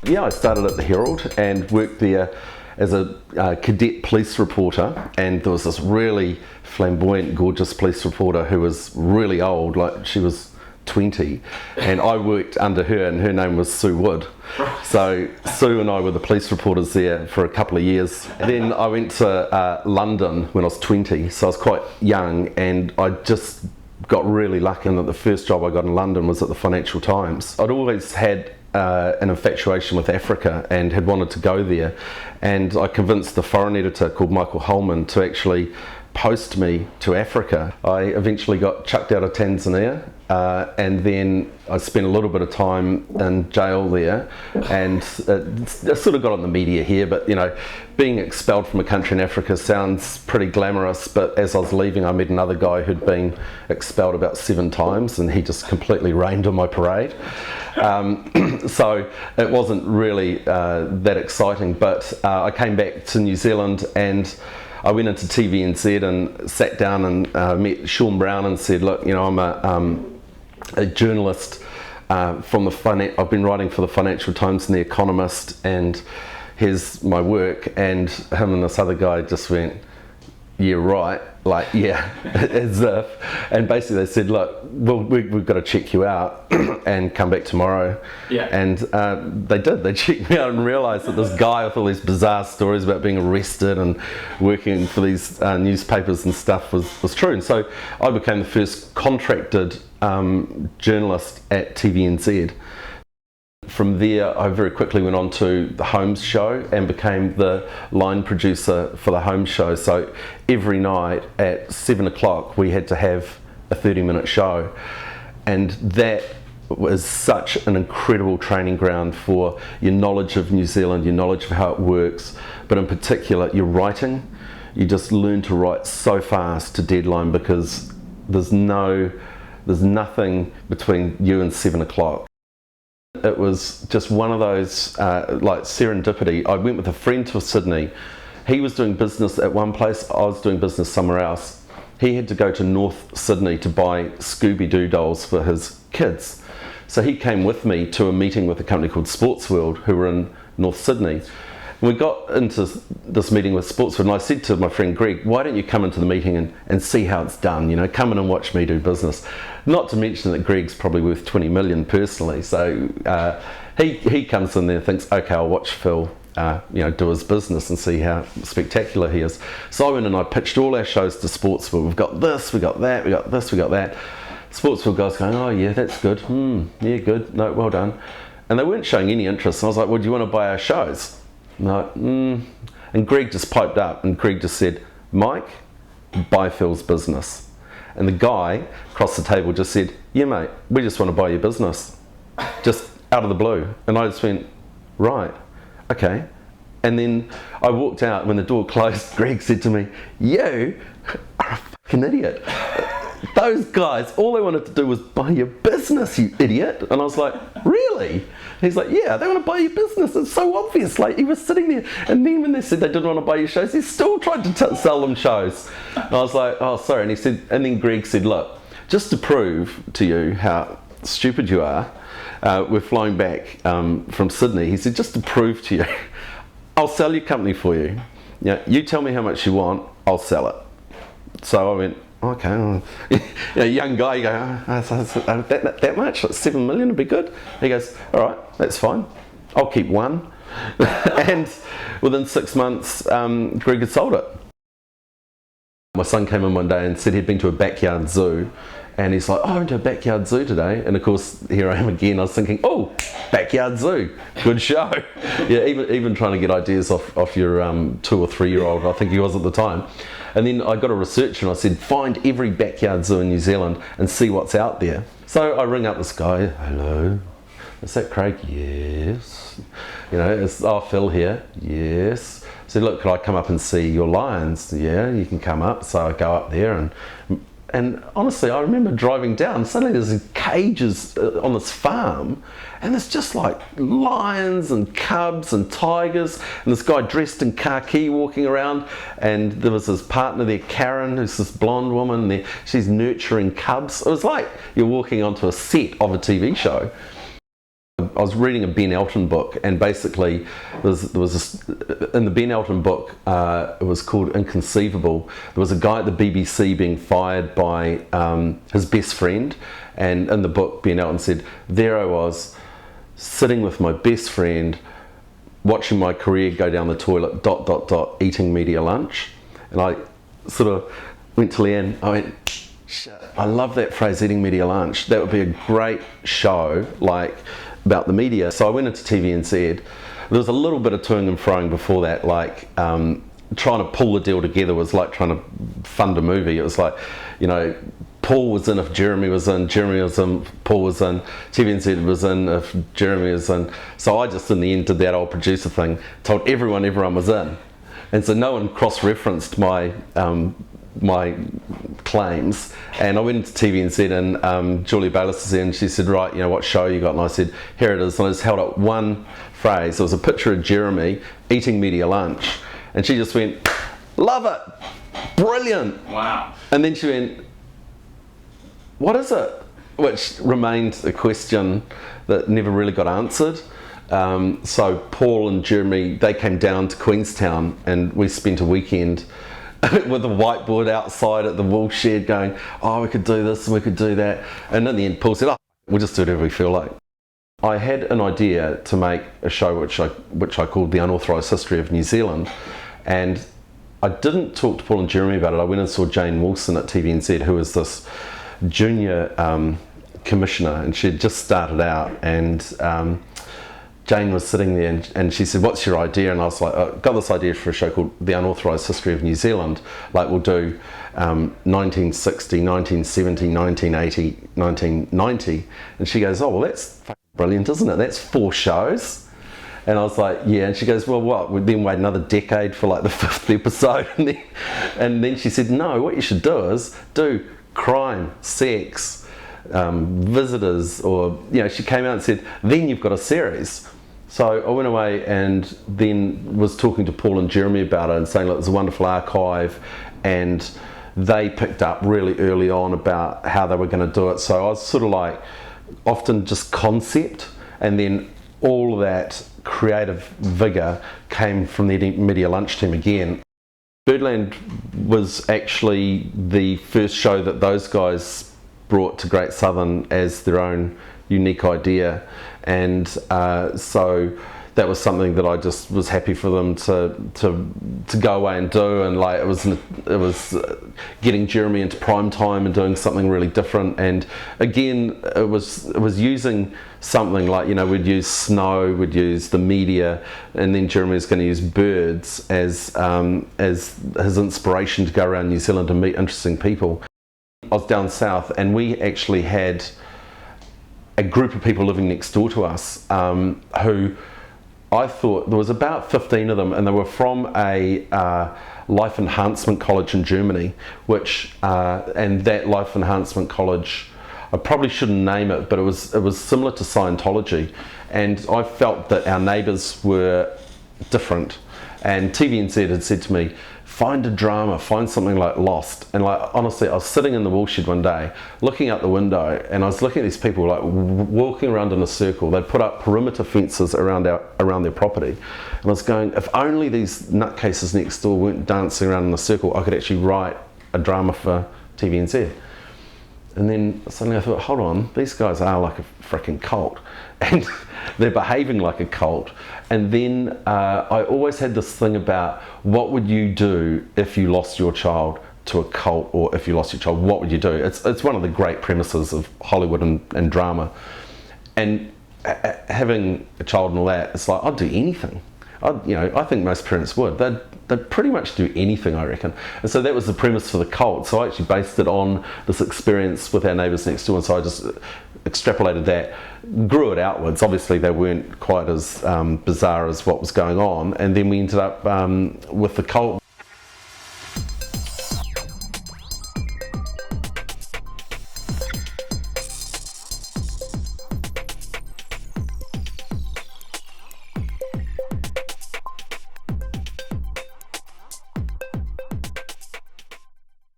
Yeah, I started at the Herald and worked there as a cadet police reporter, and there was this really flamboyant, gorgeous police reporter who was really old, like she was 20, and I worked under her, and her name was Sue Wood. So Sue and I were the police reporters there for a couple of years. And then I went to London when I was 20, so I was quite young, and I just got really lucky in that the first job I got in London was at the Financial Times. I'd always had an infatuation with Africa and had wanted to go there, and I convinced the foreign editor called Michael Holman to actually post me to Africa. I eventually got chucked out of Tanzania, and then I spent a little bit of time in jail there, and I sort of got on the media here, but you know, being expelled from a country in Africa sounds pretty glamorous, but as I was leaving I met another guy who'd been expelled about 7 times, and he just completely rained on my parade. So it wasn't really that exciting, but I came back to New Zealand, and I went into TVNZ and sat down and met Sean Brown and said, look, you know, I'm a journalist from the I've been writing for the Financial Times and the Economist, and here's my work. And him and this other guy just went, yeah, right, like, yeah, as if. And basically they said, look, well, we've got to check you out and come back tomorrow. Yeah. And they did. They checked me out and realised that this guy with all these bizarre stories about being arrested and working for these newspapers and stuff was true. And so I became the first contracted journalist at TVNZ. From there, I very quickly went on to the Holmes show and became the line producer for the Holmes show. So every night at 7 o'clock we had to have a 30-minute show, and that was such an incredible training ground for your knowledge of New Zealand, your knowledge of how it works, but in particular your writing. You just learn to write so fast to deadline, because there's nothing between you and 7 o'clock. It was just one of those like serendipity. I went with a friend to Sydney. He was doing business at one place, I was doing business somewhere else. He had to go to North Sydney to buy Scooby-Doo dolls for his kids. So he came with me to a meeting with a company called Sports World, who were in North Sydney. We got into this meeting with Sports World, and I said to my friend Greg, why don't you come into the meeting and see how it's done, you know, come in and watch me do business. Not to mention that Greg's probably worth 20 million personally, so he comes in there and thinks, okay, I'll watch Phil you know, do his business and see how spectacular he is. So I went and I pitched all our shows to Sports World. We've got this, we got that, we got this, we got that. Sports World guys going, oh yeah, that's good, yeah, good, no, well done. And they weren't showing any interest, and I was like, well, do you want to buy our shows? No, and Greg just piped up, and Greg just said, Mike, buy Phil's business. And the guy across the table just said, yeah mate, we just want to buy your business, just out of the blue. And I just went, right, okay. And then I walked out. When the door closed, Greg said to me, you are a fucking idiot. Those guys, all they wanted to do was buy your business, you idiot. And I was like, really? He's like, yeah, they want to buy your business. It's so obvious. Like, he was sitting there, and then when they said they didn't want to buy your shows, he still tried to sell them shows. And I was like, oh, sorry. And he said, and then Greg said, look, just to prove to you how stupid you are, we're flying back from Sydney. He said, just to prove to you, I'll sell your company for you. You tell me how much you want, I'll sell it. So I went, okay. Young guy, you go, that much? Like 7 million would be good? He goes, all right, that's fine. I'll keep one. And within 6 months, Greg had sold it. My son came in one day and said he'd been to a backyard zoo, and he's like, oh, I went to a backyard zoo today. And of course, here I am again. I was thinking, oh, backyard zoo, good show. Yeah, even trying to get ideas off your 2 or 3 year old, I think he was at the time. And then I got a researcher and I said, find every backyard zoo in New Zealand and see what's out there. So I ring up this guy, hello, is that Craig? Yes. You know, it's Phil here, yes. I said, look, could I come up and see your lions? Yeah, you can come up. So I go up there, and honestly, I remember driving down, suddenly there's cages on this farm, and there's just like lions and cubs and tigers, and this guy dressed in khaki walking around, and there was his partner there, Karen, who's this blonde woman there, she's nurturing cubs. It was like you're walking onto a set of a TV show. I was reading a Ben Elton book, and basically there was this, in the Ben Elton book, it was called Inconceivable. There was a guy at the BBC being fired by his best friend, and in the book Ben Elton said, there I was, sitting with my best friend, watching my career go down the toilet, ... eating media lunch. And I sort of went to Leanne, I went, shit, I love that phrase, eating media lunch. That would be a great show, like, about the media. So I went into TVNZ. There was a little bit of toing and froing before that, like trying to pull the deal together was like trying to fund a movie. It was like, you know, Paul was in if Jeremy was in, Jeremy was in if Paul was in, TVNZ was in if Jeremy was in. So I just in the end did that old producer thing, told everyone was in. And so no one cross-referenced my my claims, and I went into TVNZ, and Julie Bayliss was there, and she said, right, you know, what show you got? And I said, here it is. And I just held up one phrase. It was a picture of Jeremy eating media lunch, and she just went, love it, brilliant. Wow. And then she went, what is it? Which remained a question that never really got answered. So Paul and Jeremy, they came down to Queenstown, and we spent a weekend with a whiteboard outside at the wool shed going, oh, we could do this and we could do that. And in the end, Paul said, oh, we'll just do whatever we feel like. I had an idea to make a show which I called The Unauthorised History of New Zealand. And I didn't talk to Paul and Jeremy about it. I went and saw Jane Wilson at TVNZ, who was this junior commissioner, and she had just started out, and Jane was sitting there, and she said, what's your idea? And I was like, I've got this idea for a show called The Unauthorised History of New Zealand. Like, we'll do 1960, 1970, 1980, 1990. And she goes, oh, well, that's brilliant, isn't it? That's 4 shows. And I was like, yeah. And she goes, well, what? We'd then wait another decade for like the 5th episode. And then she said, no, what you should do is do crime, sex, visitors, or, you know, she came out and said, then you've got a series. So I went away and then was talking to Paul and Jeremy about it and saying, look, there's a wonderful archive, and they picked up really early on about how they were going to do it. So I was sort of like, often just concept, and then all of that creative vigour came from the Media Lunch team again. Birdland was actually the first show that those guys brought to Great Southern as their own unique idea, and so that was something that I just was happy for them to go away and do. And like it was getting Jeremy into prime time and doing something really different. And again, it was using something like, you know, we'd use snow, we'd use the media, and then Jeremy was going to use birds as his inspiration to go around New Zealand and meet interesting people. I was down south, and we actually had a group of people living next door to us who I thought, there was about 15 of them, and they were from a life enhancement college in Germany, which and that life enhancement college, I probably shouldn't name it, but it was similar to Scientology, and I felt that our neighbours were different. And TVNZ had said to me, find a drama, find something like Lost. And like, honestly, I was sitting in the woolshed one day, looking out the window, and I was looking at these people like walking around in a circle. They'd put up perimeter fences around their property. And I was going, if only these nutcases next door weren't dancing around in a circle, I could actually write a drama for TVNZ. And then suddenly I thought, hold on, these guys are like a freaking cult, and they're behaving like a cult. And then I always had this thing about, what would you do if you lost your child to a cult, or if you lost your child, what would you do? It's one of the great premises of Hollywood and drama. And having a child and all that, it's like, I'd do anything. I think most parents would. They'd pretty much do anything, I reckon. And so that was the premise for the cult. So I actually based it on this experience with our neighbours next door, and so I just extrapolated that, grew it outwards. Obviously they weren't quite as bizarre as what was going on, and then we ended up with the cult.